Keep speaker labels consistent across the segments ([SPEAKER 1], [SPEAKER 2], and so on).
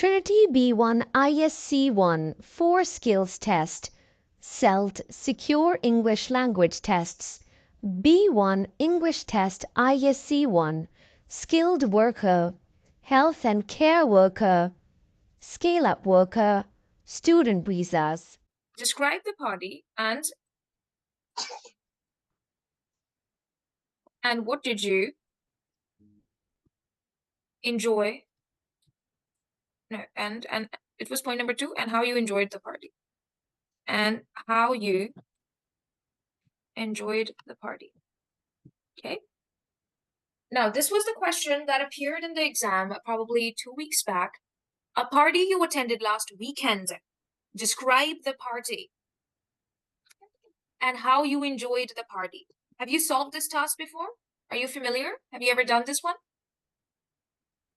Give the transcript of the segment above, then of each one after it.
[SPEAKER 1] Trinity B1 ISC1 4 Skills Test, SELT Secure English Language Tests, B1 English Test ISC1, Skilled Worker, Health and Care Worker, Scale-Up Worker, Student Visas.
[SPEAKER 2] Describe the party and what did you enjoy? No, and it was point number 2, and how you enjoyed the party. And how you enjoyed the party. Okay. Now, this was the question that appeared in the exam probably 2 weeks back. A party you attended last weekend. Describe the party and how you enjoyed the party. Have you solved this task before? Are you familiar? Have you ever done this one?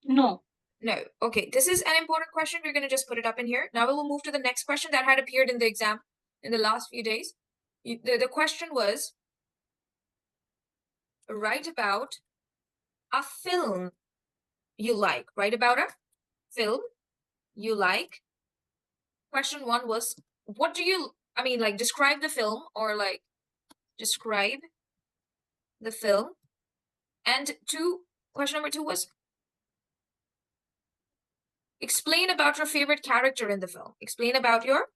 [SPEAKER 3] No.
[SPEAKER 2] No. Okay, this is an important question. We're going to just put it up in here. Now we will move to the next question that had appeared in the exam in the last few days. The question was, write about a film you like. Write about a film you like. Question 1 was, what do you, like describe the film, or like describe the film. And question number 2 was, explain about your favorite character in the film. Explain about your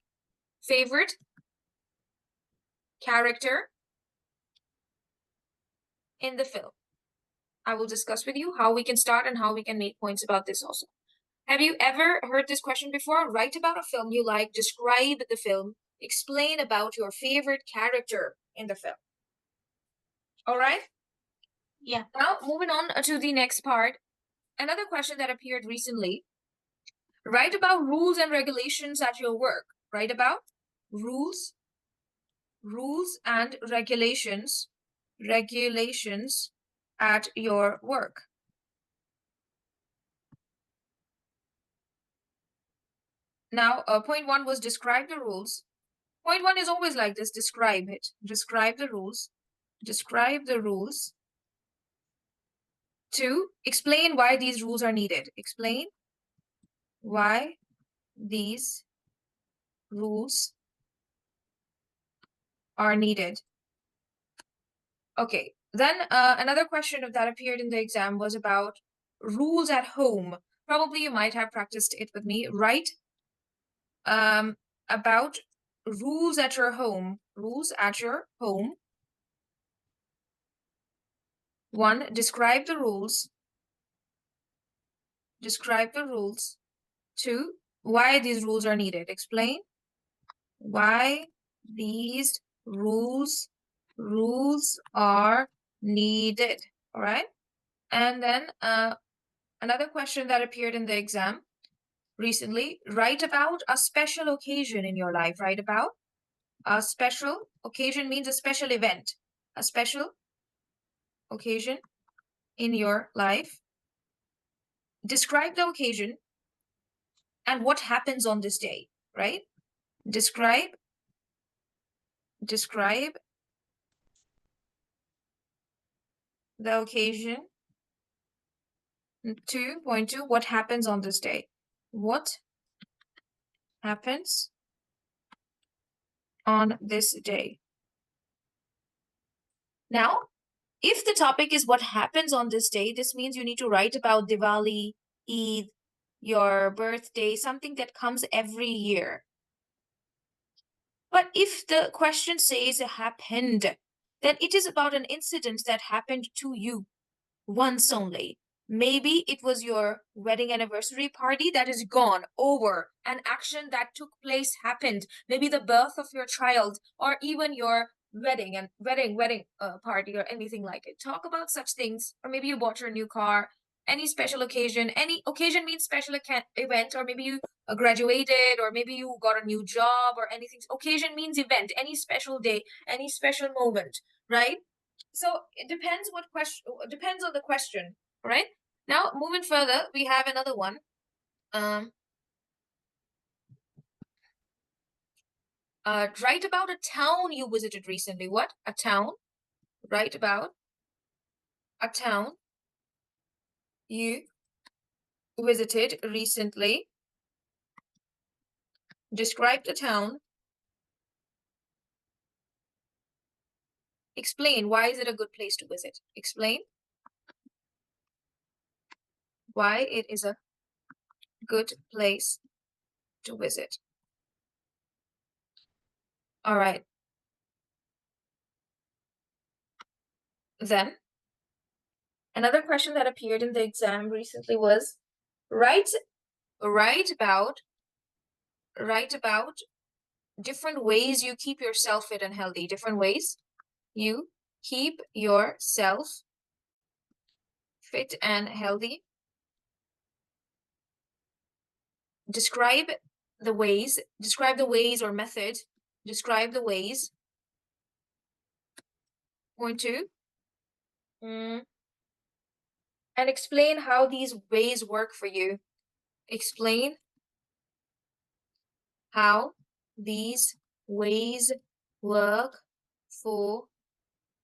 [SPEAKER 2] favorite character in the film. I will discuss with you how we can start and how we can make points about this also. Have you ever heard this question before? Write about a film you like, describe the film, explain about your favorite character in the film. All right?
[SPEAKER 3] Yeah.
[SPEAKER 2] Now, moving on to the next part. Another question that appeared recently. Write about rules and regulations at your work. Write about rules and regulations at your work. Now, point 1 was describe the rules. Point 1 is always like this, describe it. Describe the rules. Describe the rules. 2, explain why these rules are needed. Explain why these rules are needed. Okay, then another question that appeared in the exam was about rules at home. Probably you might have practiced it with me. Write about rules at your home. Rules at your home. 1, describe the rules. Describe the rules. 2, why these rules are needed. Explain why these rules are needed. All right. And then another question that appeared in the exam recently, write about a special occasion in your life. Write about a special occasion means a special event. A special occasion in your life. Describe the occasion and what happens on this day, right? Describe the occasion. 2.2, what happens on this day? What happens on this day? Now, if the topic is what happens on this day, this means you need to write about Diwali, Eid, your birthday, something that comes every year. But if the question says happened, then it is about an incident that happened to you once only. Maybe it was your wedding anniversary party that is gone, over. An action that took place happened. Maybe the birth of your child, or even your wedding party, or anything like it. Talk about such things. Or maybe you bought your new car. Any special occasion. Any occasion means special event, or maybe you graduated, or maybe you got a new job, or anything. Occasion means event. Any special day, any special moment, right? So it depends depends on the question, right? Now, moving further, we have another one. Write about a town you visited recently. What? A town. Write about a town you visited recently. Describe the town. Explain why is it a good place to visit. Explain why it is a good place to visit. All right. Then another question that appeared in the exam recently was write about different ways you keep yourself fit and healthy. Different ways you keep yourself fit and healthy. Describe the ways or method. Describe the ways. Point two. And explain how these ways work for you. Explain how these ways work for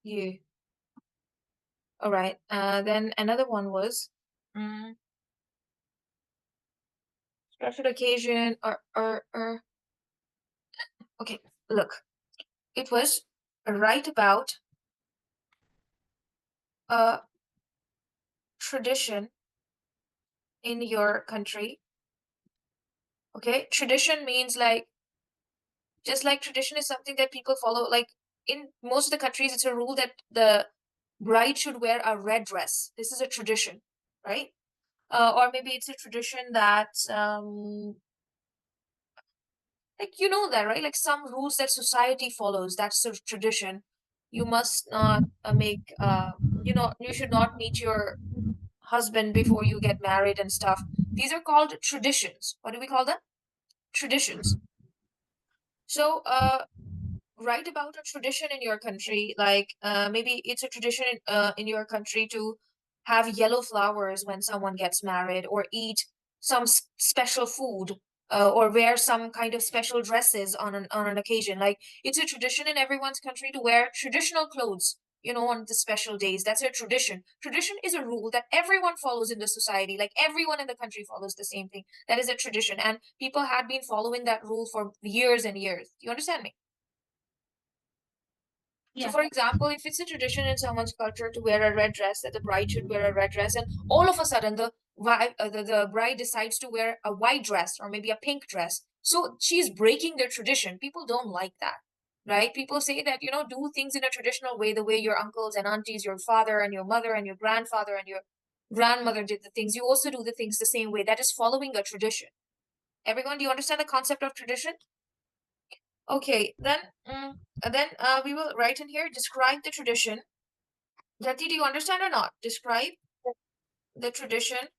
[SPEAKER 2] you. All right. Then another one was special occasion or okay, look. It was write about a tradition in your country. Okay, tradition means like just like tradition is something that people follow. Like in most of the countries, it's a rule that the bride should wear a red dress. This is a tradition, right? Or maybe it's a tradition that like you know that, right? Like some rules that society follows. That's a tradition. You must not make you should not meet your husband before you get married and stuff. These are called traditions. What do we call them? Traditions. So write about a tradition in your country, like maybe it's a tradition in your country to have yellow flowers when someone gets married, or eat some special food, or wear some kind of special dresses on an occasion. Like it's a tradition in everyone's country to wear traditional clothes, on the special days. That's a tradition. Tradition is a rule that everyone follows in the society. Like everyone in the country follows the same thing. That is a tradition, and people had been following that rule for years and years. Do you understand me? So,
[SPEAKER 3] Yeah.
[SPEAKER 2] for example, if it's a tradition in someone's culture to wear a red dress, that the bride should wear a red dress, and all of a sudden the bride decides to wear a white dress or maybe a pink dress, so she's breaking their tradition. People don't like that, right? People say that, do things in a traditional way, the way your uncles and aunties, your father and your mother and your grandfather and your grandmother did the things. You also do the things the same way. That is following a tradition. Everyone, do you understand the concept of tradition? Okay, then we will write in here, describe the tradition. Jati, do you understand or not? Describe the tradition.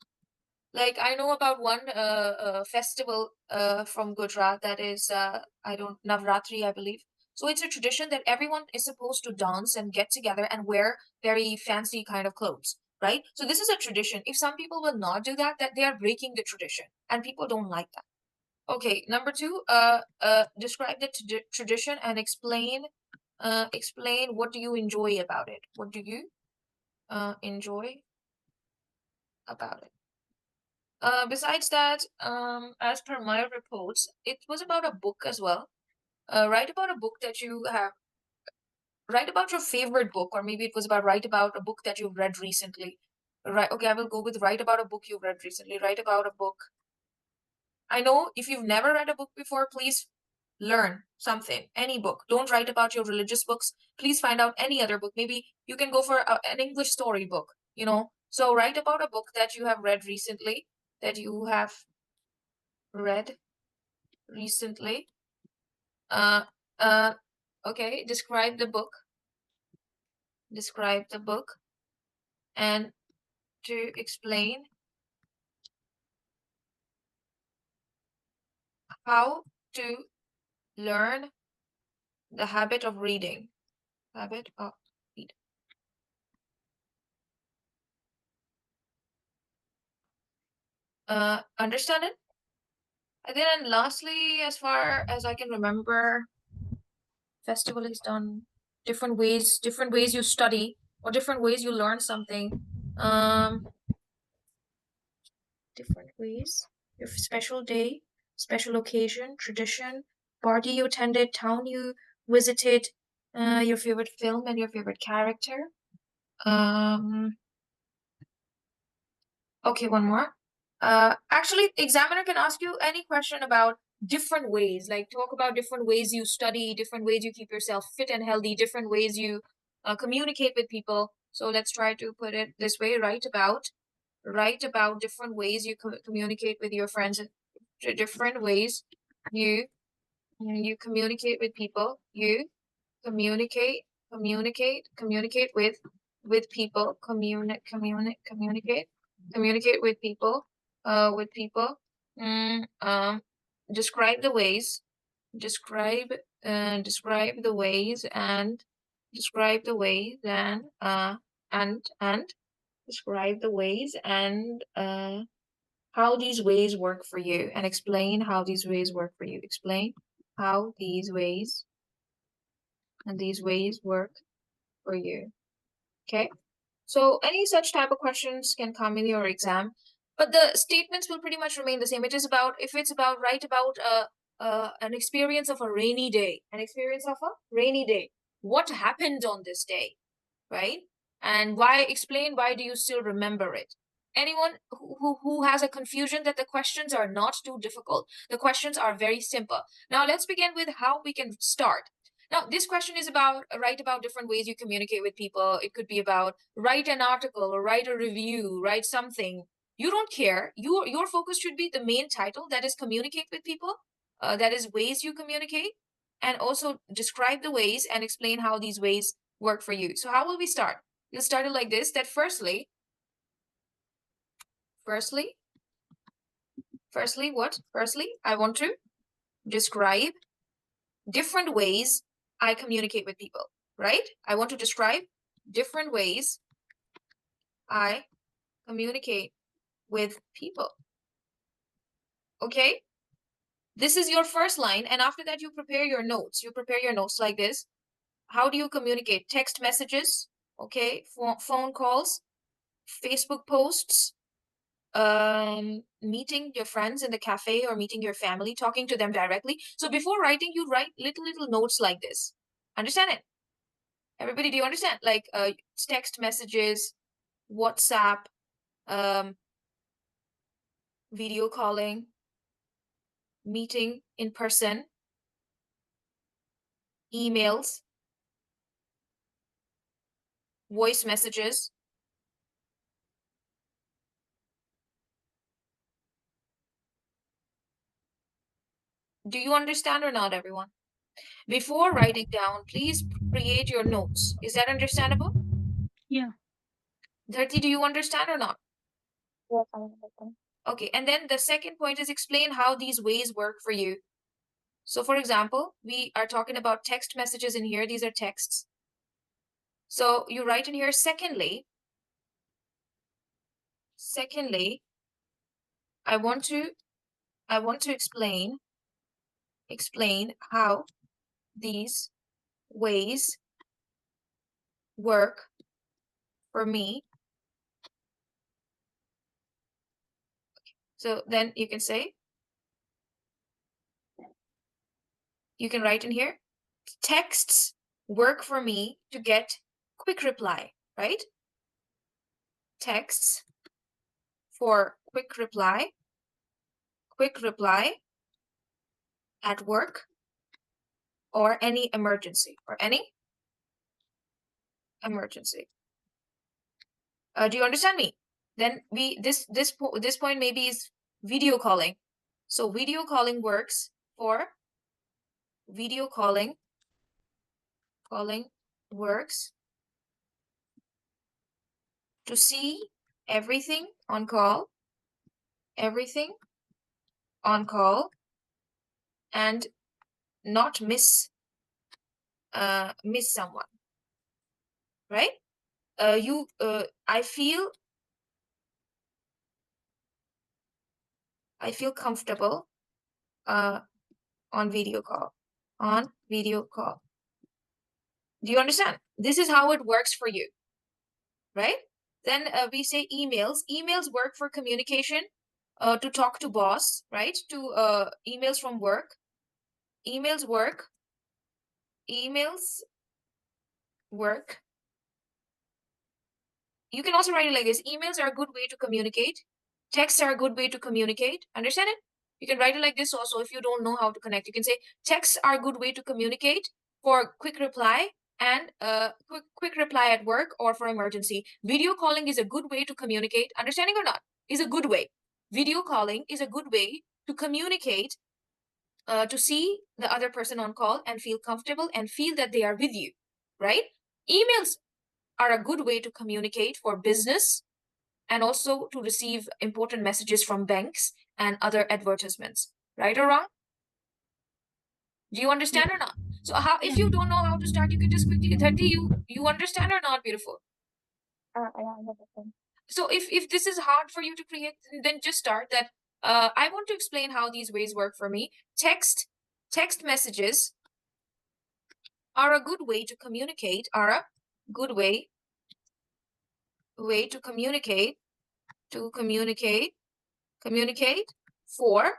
[SPEAKER 2] Like I know about one festival from Gujarat that is Navratri, I believe. So it's a tradition that everyone is supposed to dance and get together and wear very fancy kind of clothes, right? So this is a tradition. If some people will not do that, that they are breaking the tradition, and people don't like that. Okay, number two, describe the tradition and explain what do you enjoy about it. What do you enjoy about it? Besides that, as per my reports, it was about a book as well. Write about a book that you have. Write about your favorite book, or maybe it was about write about a book that you've read recently. Right. Okay, I will go with write about a book you've read recently. Write about a book. I know if you've never read a book before, please learn something, any book. Don't write about your religious books. Please find out any other book. Maybe you can go for an English story book, So write about a book that you have read recently, that you have read recently. Uh, okay, describe the book. Describe the book. And to explain how to learn the habit of reading. Habit of read. Understand it? And then lastly, as far as I can remember, festival is done different ways you study, or different ways you learn something. Different ways. Your special day. special occasion, tradition, party you attended, town you visited, your favorite film and your favorite character. Okay, one more. Actually, examiner can ask you any question about different ways, like talk about different ways you study, different ways you keep yourself fit and healthy, different ways you communicate with people. So let's try to put it this way, write about different ways you communicate with your friends, different ways you communicate with people, you communicate with people, communicate with people, describe the ways, describe the ways and describe the ways and describe the ways and how these ways work for you, and explain how these ways work for you. Explain how these ways work for you. Okay, so any such type of questions can come in your exam, but the statements will pretty much remain the same. It is about, if it's about, write about an experience of a rainy day, what happened on this day, right? And why, explain why do you still remember it. Anyone who has a confusion that the questions are not too difficult, the questions are very simple. Now let's begin with how we can start. Now this question is about, write about different ways you communicate with people. It could be about write an article or write a review, write something. You don't care. Your focus should be the main title, that is communicate with people, that is ways you communicate, and also describe the ways and explain how these ways work for you. So how will we start? We'll start it like this, that firstly, what? Firstly, I want to describe different ways I communicate with people, right? I want to describe different ways I communicate with people. Okay? This is your first line, and after that you prepare your notes. You prepare your notes like this. How do you communicate? Text messages, okay? Phone calls, Facebook posts, meeting your friends in the cafe or meeting your family, talking to them directly. So before writing, you write little notes like this. Understand it? Everybody, do you understand? Like text messages, WhatsApp, video calling, meeting in person, emails, voice messages. Do you understand or not, everyone? Before writing down, please create your notes. Is that understandable?
[SPEAKER 3] Yeah.
[SPEAKER 2] Dharti, do you understand or not?
[SPEAKER 4] Yes, I understand.
[SPEAKER 2] Okay, and then the second point is explain how these ways work for you. So for example, we are talking about text messages in here. These are texts. So you write in here, secondly, I want to explain how these ways work for me. So then you can say, you can write in here, texts work for me to get quick reply, right? Texts for quick reply at work or any emergency, do you understand me? Then this point maybe is video calling. So video calling works for works to see everything on call, and not miss someone, right? I feel comfortable on video call. Do you understand? This is how it works for you, right? Then we say emails. Emails work for communication to talk to boss, right? To emails from work, emails work, emails work. You can also write it like this. Emails are a good way to communicate. Texts are a good way to communicate. Understand it? You can write it like this also if you don't know how to connect. You can say texts are a good way to communicate for quick reply and quick reply at work or for emergency. Video calling is a good way to communicate. Understanding or not? Is a good way. Video calling is a good way to communicate, to see the other person on call and feel comfortable and feel that they are with you, right? Emails are a good way to communicate for business and also to receive important messages from banks and other advertisements, right or wrong? Do you understand or not? So how, if you don't know how to start, you can just quickly, 30, you understand or not? Beautiful.
[SPEAKER 4] I understand.
[SPEAKER 2] So if this is hard for you to create, then just start that. I want to explain how these ways work for me. Text messages are a good way to communicate, are a good way to communicate for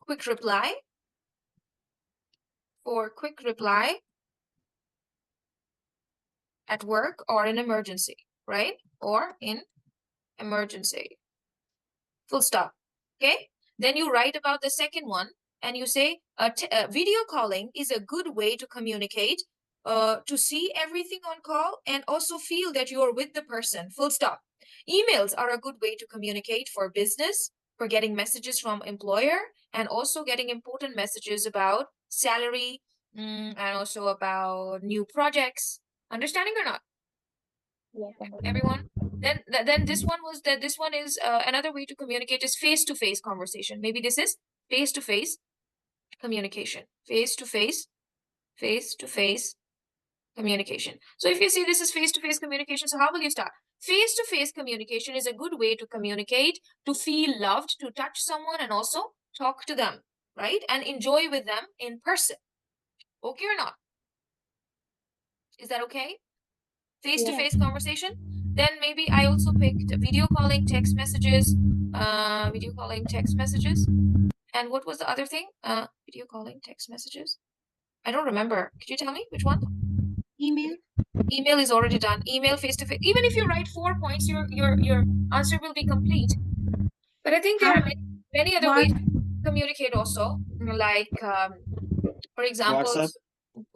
[SPEAKER 2] quick reply at work or in emergency, right? Or in emergency. Full stop. Okay? Then you write about the second one and you say video calling is a good way to communicate, to see everything on call and also feel that you're with the person. Full stop. Emails are a good way to communicate for business, for getting messages from employer and also getting important messages about salary, and also about new projects. Understanding or not?
[SPEAKER 4] Yes, understand.
[SPEAKER 2] Everyone? Then this one was that this one is another way to communicate is face-to-face conversation. Maybe this is face-to-face communication. Face-to-face communication. So if you see this is face-to-face communication, so how will you start? Face-to-face communication is a good way to communicate, to feel loved, to touch someone and also talk to them, right? And enjoy with them in person. Okay or not? Is that okay? Face-to-face conversation. Then maybe I also picked video calling, text messages, and what was the other thing? Video calling, text messages. I don't remember. Could you tell me which one?
[SPEAKER 3] Email.
[SPEAKER 2] Email is already done. Email, face-to-face. Even if you write 4 points, your answer will be complete. But I think there are many other ways to communicate also, like for example,
[SPEAKER 5] WhatsApp.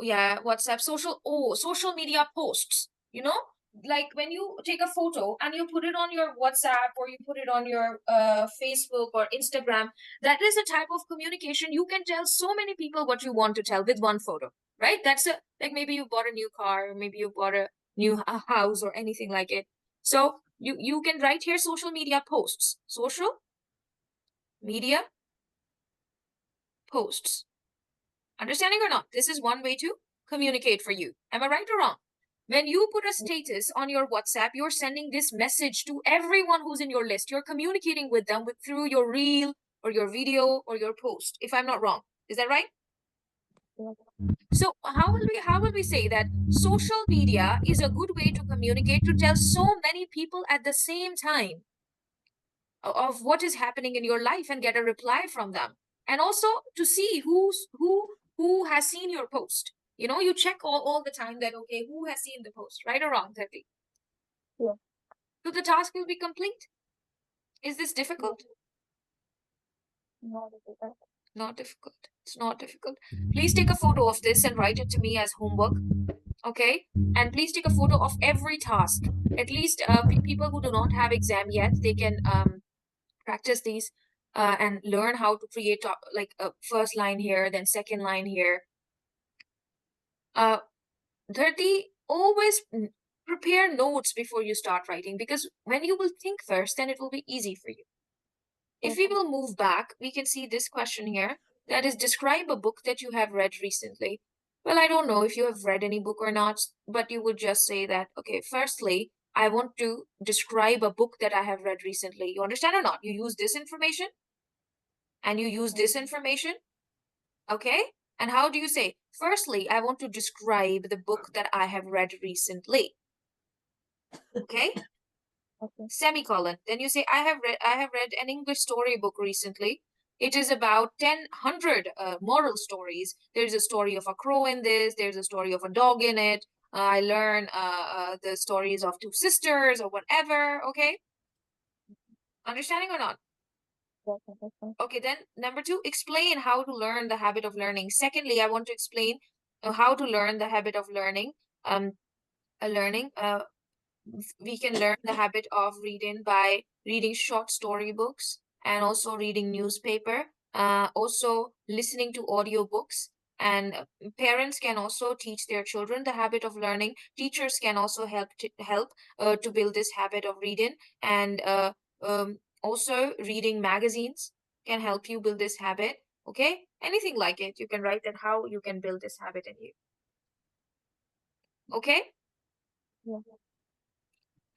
[SPEAKER 2] Yeah, WhatsApp, social media posts, you know, like when you take a photo and you put it on your WhatsApp or you put it on your Facebook or Instagram, that is a type of communication. You can tell so many people what you want to tell with one photo, right? That's a, like maybe you bought a new car, or maybe you bought a new house or anything like it. So you can write here social media posts, social media posts. Understanding or not? This is one way to communicate for you. Am I right or wrong? When you put a status on your WhatsApp, you're sending this message to everyone who's in your list. You're communicating with them through your reel or your video or your post, if I'm not wrong. Is that right? So how will we say that social media is a good way to communicate, to tell so many people at the same time of what is happening in your life and get a reply from them, and also to see who has seen your post. You know, you check all the time that okay, who has seen the post, right or wrong, Tati?
[SPEAKER 4] Yeah.
[SPEAKER 2] So the task will be complete. Is this difficult?
[SPEAKER 4] No difficult.
[SPEAKER 2] Not difficult. It's not difficult. Please take a photo of this and write it to me as homework. Okay, and please take a photo of every task. At least people who do not have exam yet, they can practice these and learn how to create like a first line here, then second line here. 30, always prepare notes before you start writing, because when you will think first, then it will be easy for you. If we will move back, we can see this question here, that is, describe a book that you have read recently. Well, I don't know if you have read any book or not, but you would just say that, okay, firstly, I want to describe a book that I have read recently. You understand or not? You use this information and you use this information. Okay? And how do you say, firstly, I want to describe the book that I have read recently. Okay?
[SPEAKER 4] Okay.
[SPEAKER 2] semicolon. Then you say, I have read an English storybook recently. It is about 100 moral stories. There's a story of a crow in this. There's a story of a dog in it. I learn the stories of two sisters or whatever. Okay. Understanding or not?
[SPEAKER 4] Yes, understand.
[SPEAKER 2] Okay, then number 2, explain how to learn the habit of learning. Secondly, I want to explain how to learn the habit of learning. We can learn the habit of reading by reading short story books and also reading newspaper, also listening to audiobooks. And parents can also teach their children the habit of learning. Teachers can also help to build this habit of reading. And also reading magazines can help you build this habit. Okay, anything like it, you can write that how you can build this habit in you. Okay.
[SPEAKER 4] Yeah.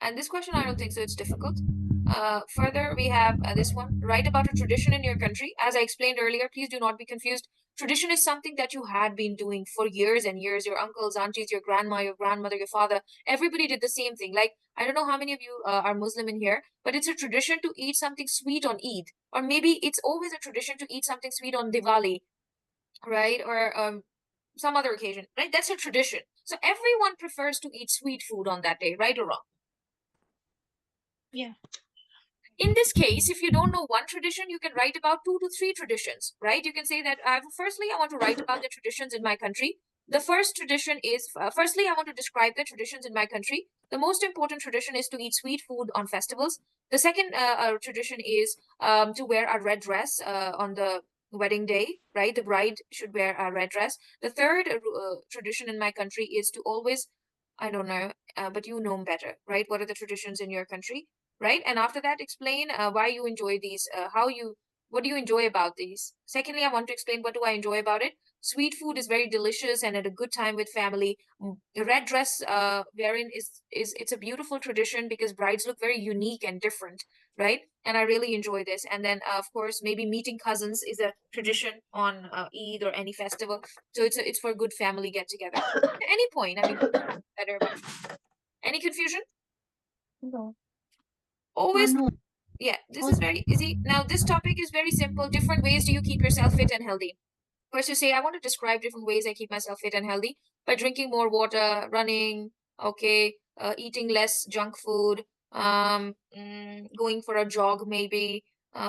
[SPEAKER 2] And this question, I don't think so it's difficult. Further, we have this one. Write about a tradition in your country. As I explained earlier, please do not be confused. Tradition is something that you had been doing for years and years. Your uncles, aunties, your grandma, your grandmother, your father, everybody did the same thing. Like, I don't know how many of you are Muslim in here, but it's a tradition to eat something sweet on Eid. Or maybe it's always a tradition to eat something sweet on Diwali, right? Or some other occasion, right? That's a tradition. So everyone prefers to eat sweet food on that day, right or wrong?
[SPEAKER 3] Yeah.
[SPEAKER 2] In this case, if you don't know one tradition, you can write about 2 to 3 traditions, right? You can say that firstly, I want to write about the traditions in my country. The first tradition is, firstly, I want to describe the traditions in my country. The most important tradition is to eat sweet food on festivals. The second tradition is to wear a red dress on the wedding day, right? The bride should wear a red dress. The third tradition in my country is to always, I don't know, but you know better, right? What are the traditions in your country? Right? And after that, explain why you enjoy these, what do you enjoy about these? Secondly, I want to explain what do I enjoy about it. Sweet food is very delicious and at a good time with family. The red dress wearing is it's a beautiful tradition because brides look very unique and different, right? And I really enjoy this. And then, of course, maybe meeting cousins is a tradition on Eid or any festival. So it's for a good family get together. At any point, I mean, better about any confusion?
[SPEAKER 4] No.
[SPEAKER 2] Always.
[SPEAKER 3] No.
[SPEAKER 2] Yeah, this is very easy. Now, this topic is very simple. Different ways do you keep yourself fit and healthy? First, you say, I want to describe different ways I keep myself fit and healthy by drinking more water, running, okay, eating less junk food, going for a jog, maybe,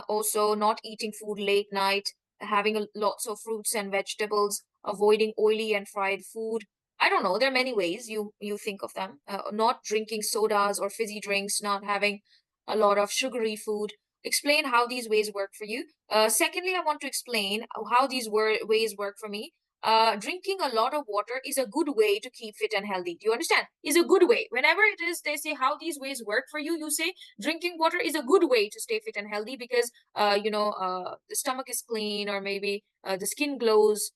[SPEAKER 2] also not eating food late night, having lots of fruits and vegetables, avoiding oily and fried food. I don't know. There are many ways you think of them. Not drinking sodas or fizzy drinks, not having a lot of sugary food. Explain how these ways work for you. Secondly, I want to explain how these ways work for me. Drinking a lot of water is a good way to keep fit and healthy. Do you understand? Is a good way. Whenever it is, they say how these ways work for you. You say drinking water is a good way to stay fit and healthy because the stomach is clean, or maybe the skin glows.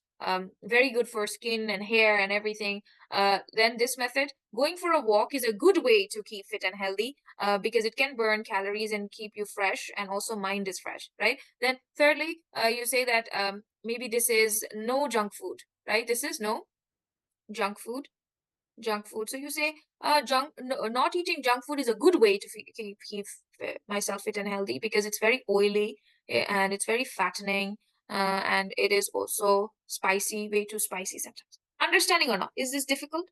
[SPEAKER 2] Very good for skin and hair and everything. Then this method, going for a walk, is a good way to keep fit and healthy because it can burn calories and keep you fresh, and also mind is fresh, right? Then thirdly, you say that maybe this is no junk food, right? This is no junk food. So you say not eating junk food is a good way to keep myself fit and healthy because it's very oily and it's very fattening, and it is also spicy, way too spicy sometimes. Understanding or not? Is this difficult?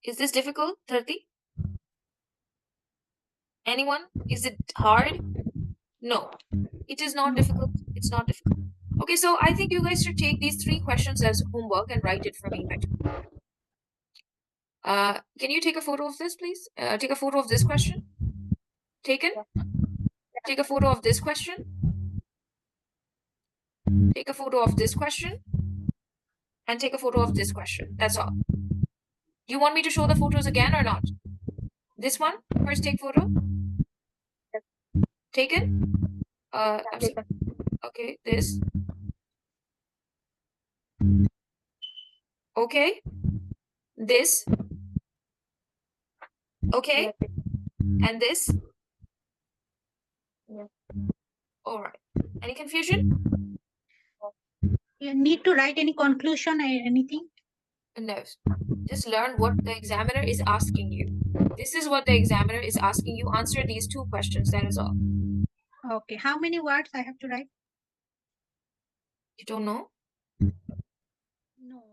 [SPEAKER 2] Is this difficult, 30? Anyone? Is it hard? No, it is not difficult. It's not difficult. Okay, so I think you guys should take these 3 questions as homework and write it for me. Can you take a photo of this, please? Take a photo of this question. Taken?
[SPEAKER 4] Yeah.
[SPEAKER 2] Take a photo of this question. Take a photo of this question. And take a photo of this question. That's all. Do you want me to show the photos again or not? This one? First take photo. Taken? I'm sorry. Okay, this. Okay. This. Okay.
[SPEAKER 4] Yes.
[SPEAKER 2] And this.
[SPEAKER 4] Yes.
[SPEAKER 2] All right. Any confusion?
[SPEAKER 3] You need to write any conclusion or anything?
[SPEAKER 2] No, just learn what the examiner is asking you. This is what the examiner is asking you. Answer these two questions, that is all.
[SPEAKER 3] Okay. How many words I have to write?
[SPEAKER 2] You don't know?
[SPEAKER 3] No.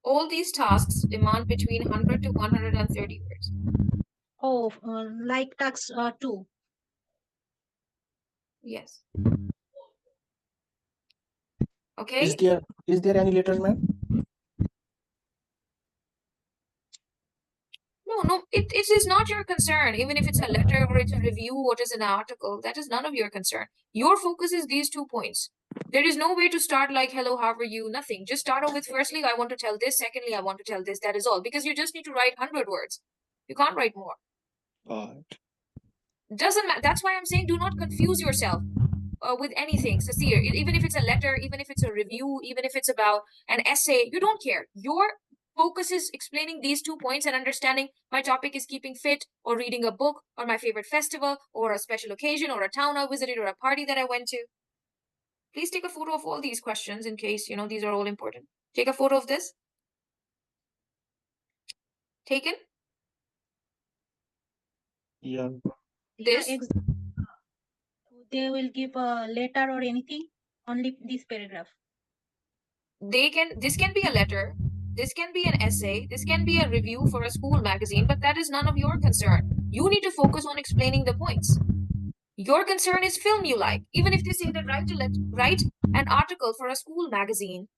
[SPEAKER 2] All these tasks demand between 100 to 130 words.
[SPEAKER 3] Oh, like task 2.
[SPEAKER 2] Yes. Okay?
[SPEAKER 5] Is there any letter, ma'am?
[SPEAKER 2] No, it is not your concern. Even if it's a letter or it's a review, what is an article, that is none of your concern. Your focus is these 2 points. There is no way to start like, hello, how are you? Nothing. Just start off with, firstly, I want to tell this. Secondly, I want to tell this. That is all. Because you just need to write 100 words. You can't write more. Doesn't matter. That's why I'm saying do not confuse yourself with anything. So see, even if it's a letter, even if it's a review, even if it's about an essay, you don't care. Your focus is explaining these 2 points and understanding my topic is keeping fit or reading a book or my favorite festival or a special occasion or a town I visited or a party that I went to. Please take a photo of all these questions in case, these are all important. Take a photo of this. Taken?
[SPEAKER 5] Yeah.
[SPEAKER 2] This?
[SPEAKER 3] They will give a letter or anything? Only this paragraph.
[SPEAKER 2] This can be a letter, this can be an essay, this can be a review for a school magazine, but that is none of your concern. You need to focus on explaining the points. Your concern is film you like. Even if they say that write an article for a school magazine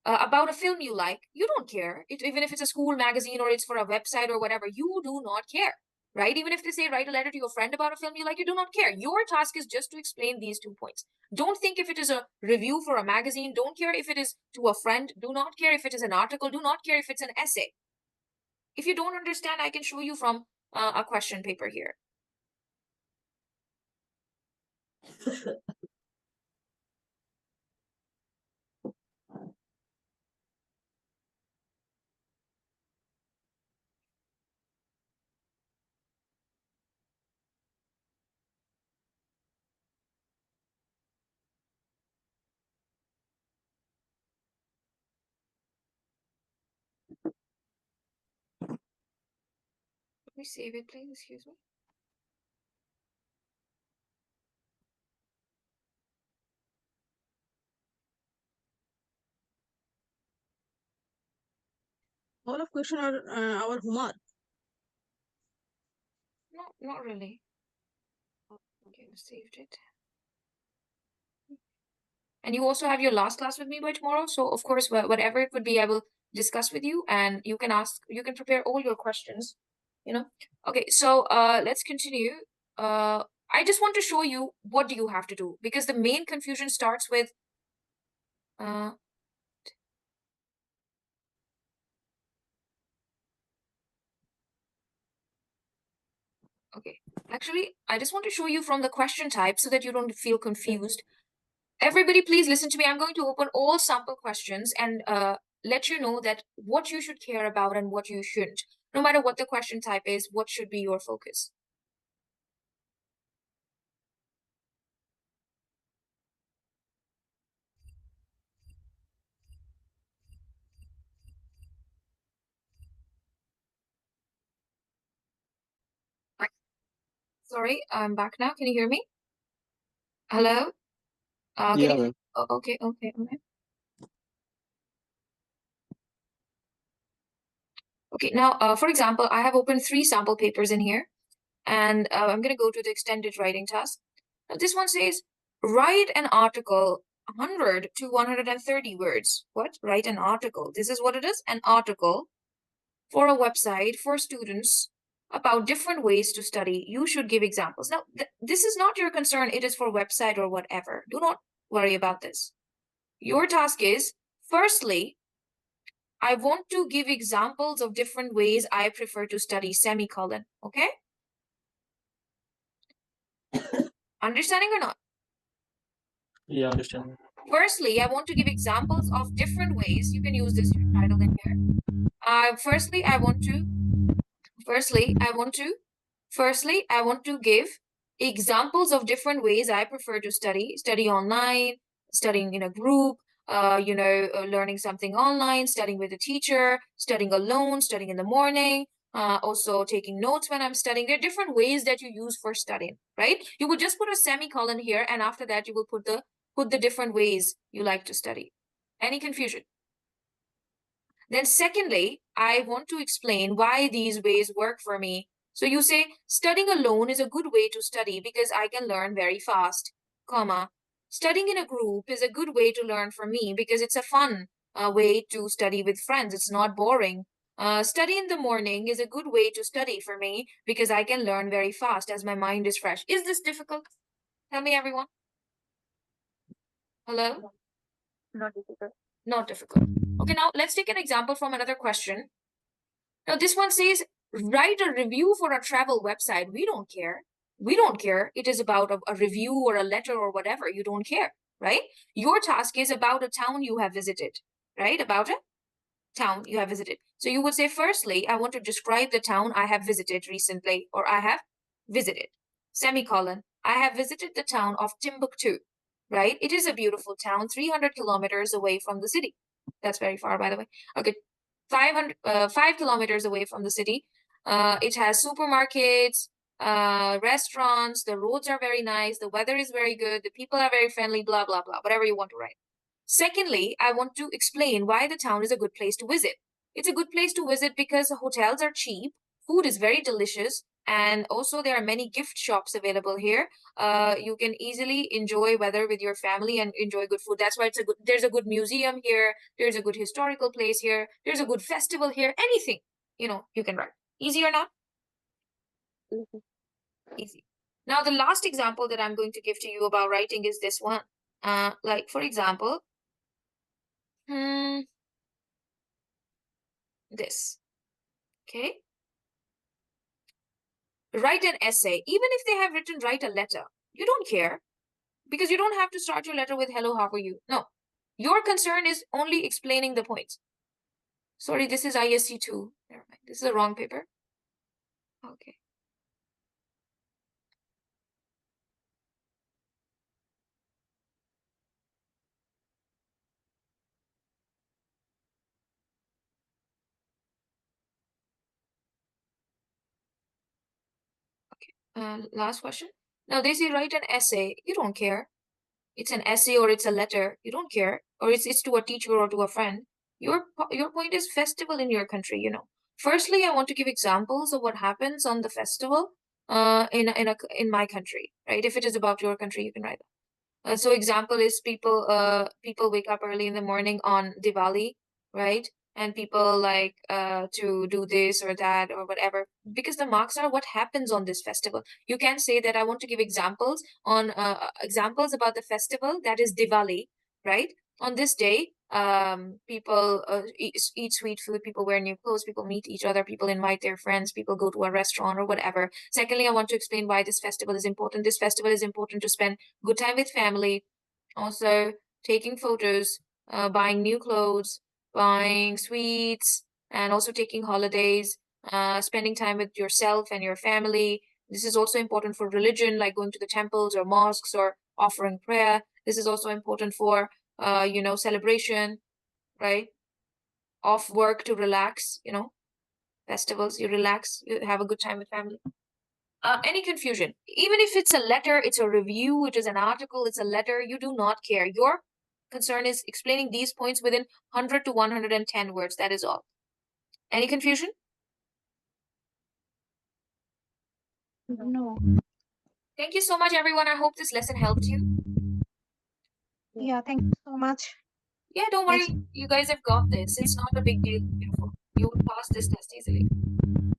[SPEAKER 2] about a film you like, you don't care. Even if it's a school magazine or it's for a website or whatever, you do not care. Right? Even if they say write a letter to your friend about a film you like, you do not care. Your task is just to explain these 2 points. Don't think if it is a review for a magazine. Don't care if it is to a friend. Do not care if it is an article. Do not care if it's an essay. If you don't understand, I can show you from a question paper here. Let me save it, please. Excuse me.
[SPEAKER 6] All of question are our homework.
[SPEAKER 2] No, not really. Okay, I saved it. And you also have your last class with me by tomorrow. So of course, whatever it would be, I will discuss with you and you can prepare all your questions, Okay, so let's continue. I just want to show you what do you have to do, because the main confusion starts with okay, actually, I just want to show you from the question type so that you don't feel confused. Everybody, please listen to me. I'm going to open all sample questions and let you know that what you should care about and what you shouldn't. No matter what the question type is, what should be your focus? Sorry, I'm back now. Can you hear me? Hello?
[SPEAKER 5] Yeah, ma'am.
[SPEAKER 2] Okay. Okay, now, for example, I have opened 3 sample papers in here, and I'm going to go to the extended writing task. Now, this one says, write an article 100 to 130 words. What? Write an article. This is what it is, an article for a website for students about different ways to study. You should give examples. Now, this is not your concern. It is for website or whatever. Do not worry about this. Your task is, firstly, I want to give examples of different ways I prefer to study, semicolon. Okay? Understanding or not?
[SPEAKER 5] Yeah, understand.
[SPEAKER 2] Firstly, I want to give examples of different ways. You can use this title in here. Firstly, I want to give examples of different ways I prefer to study online, studying in a group, learning something online, studying with a teacher, studying alone, studying in the morning, also taking notes when I'm studying. There are different ways that you use for studying, right? You would just put a semicolon here, and after that you will put the different ways you like to study. Any confusion? Then secondly, I want to explain why these ways work for me. So you say studying alone is a good way to study because I can learn very fast, comma. Studying in a group is a good way to learn for me because it's a fun way to study with friends. It's not boring. Study in the morning is a good way to study for me because I can learn very fast as my mind is fresh. Is this difficult? Tell me, everyone. Hello?
[SPEAKER 4] Not difficult.
[SPEAKER 2] Not difficult. Okay, now let's take an example from another question. Now this one says, write a review for a travel website. We don't care. We don't care. It is about a review or a letter or whatever. You don't care, right? Your task is about a town you have visited, right? About a town you have visited. So you would say, firstly, I want to describe the town I have visited recently, or I have visited, semicolon. I have visited the town of Timbuktu, right? It is a beautiful town, 300 kilometers away from the city. That's very far, by the way. Okay, 5 kilometers away from the city. It has supermarkets, restaurants, the roads are very nice, the weather is very good, the people are very friendly, blah, blah, blah, whatever you want to write. Secondly, I want to explain why the town is a good place to visit. It's a good place to visit because hotels are cheap, food is very delicious, and also there are many gift shops available here. You can easily enjoy weather with your family and enjoy good food. That's why there's a good museum here, there's a good historical place here, there's a good festival here, anything, you can write. Easy or not?
[SPEAKER 4] Easy.
[SPEAKER 2] Easy. Now, the last example that I'm going to give to you about writing is this one. Like, for example, this. Okay. Write an essay. Even if they have written write a letter, you don't care because you don't have to start your letter with hello, how are you? No. Your concern is only explaining the points. Sorry, this is ISE 2. Never mind. This is the wrong paper. Okay. Last question. Now they say write an essay. You don't care. It's an essay or it's a letter. You don't care. Or it's to a teacher or to a friend. Your point is festival in your country, Firstly, I want to give examples of what happens on the festival in my country, right? If it is about your country, you can write that. So example is people wake up early in the morning on Diwali, right? And people like to do this or that or whatever, because the marks are what happens on this festival. You can say that I want to give examples on examples about the festival that is Diwali, right? On this day, people eat sweet food, people wear new clothes, people meet each other, people invite their friends, people go to a restaurant or whatever. Secondly, I want to explain why this festival is important. This festival is important to spend good time with family, also taking photos, buying new clothes, buying sweets, and also taking holidays, spending time with yourself and your family. This is also important for religion, like going to the temples or mosques or offering prayer. This is also important for, celebration, right? Off work to relax, festivals, you relax, you have a good time with family. Any confusion? Even if it's a letter, it's a review, it is an article, it's a letter, you do not care. Your concern is explaining these points within 100 to 110 words. That is all. Any confusion?
[SPEAKER 3] No.
[SPEAKER 2] Thank you so much, everyone. I hope this lesson helped you.
[SPEAKER 3] Yeah, thank you so much.
[SPEAKER 2] Yeah, don't worry. You guys have got this. It's not a big deal. Beautiful. You will pass this test easily.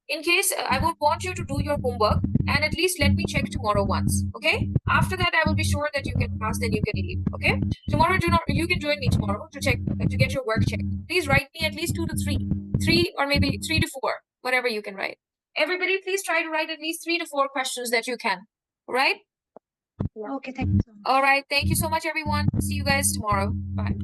[SPEAKER 2] In case I would want you to do your homework and at least let me check tomorrow once. Okay? After that, I will be sure that you can pass, then you can leave. Okay? Tomorrow, you can join me tomorrow to check to get your work checked. Please write me at least 2 to 3 or maybe 3 to 4, whatever you can write. Everybody, please try to write at least 3 to 4 questions that you can. All right?
[SPEAKER 3] Okay, thank you so much.
[SPEAKER 2] All right. Thank you so much, everyone. See you guys tomorrow. Bye.